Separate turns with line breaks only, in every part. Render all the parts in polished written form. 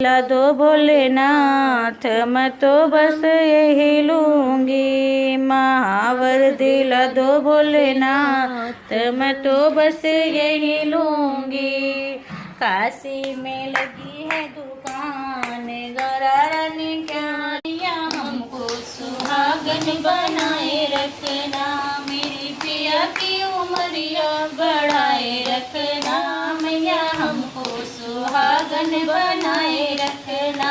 दिला दो भोलेनाथ, मैं तो बस यही लूँगी। महावर दिला दो भोलेनाथ, मैं तो बस यही लूँगी। काशी में लगी है दुकान, गरारा ने क्या दिया हमको, सुहागन बनाए रखना। मेरी पिया की उमरिया बढ़ाए रखना, मैया हमको सुहागन बनाए रखना।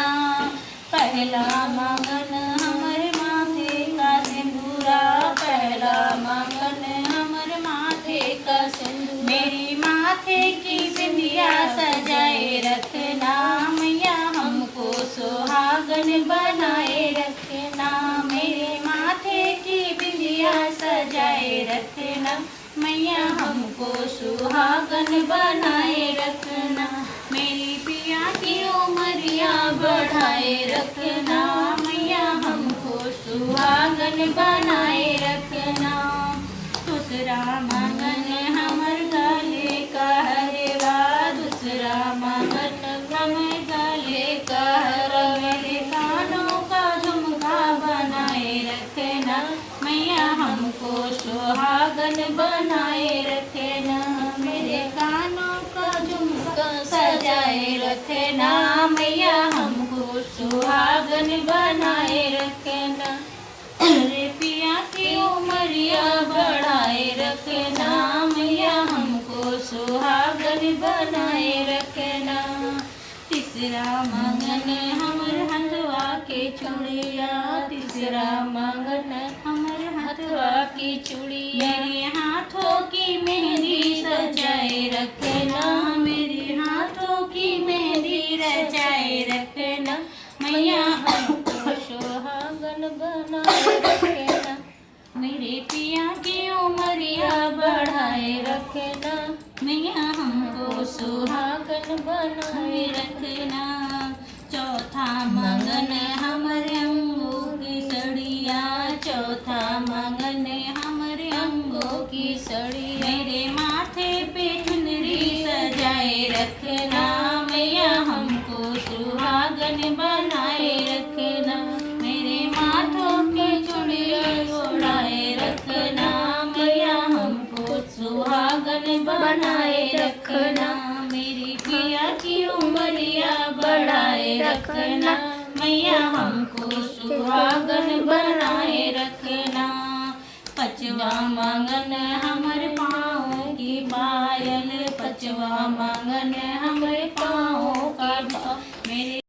पहला मंगन हमर माथे का सिंदूरा, पहला मंगन हमर माथे का सिंदूर। मेरी माथे की बिंदिया सजाए रखना, मैया हमको सुहागन बनाए रखना। मेरे माथे की बिंदिया सजाए रखना, मैया हमको सुहागन बनाए रखना। मेरी पिया की उमरिया बढ़ाए रखना, मैया हमको सुहागन बनाए रखना। दूसरा मंगन हमर गले का हरवा, दूसरा मंगन हमर गले का हरवा। मेरे कानों का झुमका बनाए रखना, मैया हमको सुहागन बनाए रखना। मेरे कानों का झुमका सजाए रखना, मैया हमको सुहागन बनाए रखना। मेरे पिया की उमरिया बढ़ाए रखना, मैया हमको सुहागन बनाए रखना। तीसरा मंगन हमर हथवा के चूड़िया, तीसरा मंगन हमर हथवा की चूड़िया। मेरे हाथों की मेहंदी सजाए रखना, मेरे हाथों की मेहंदी रचाए रखना, मैया हमको सुहागन बनाए रखना। मेरे पिया की उमरिया बढ़ाए रखना, मैया हमको सुहागन बनाए रखना। चौथा मंगन हमरे अंगों की सड़िया, चौथा मंगन हमरे अंगों की सड़ी। मेरे माथे पे चुनरी सजाए रखना, मैया हमको सुहागन बनाए रखना। मेरे माथों पे चूड़िया ओढ़ाए रखना, मैया हमको सुहागन बनाए रखना। मेरी पिया की उमरिया बढ़ाए रखना, मैया हमको सुहागन बनाए रखना। पचवा मंगन हमर पाँव की पायल, पचवा मंगन हमर पाँव का मेरे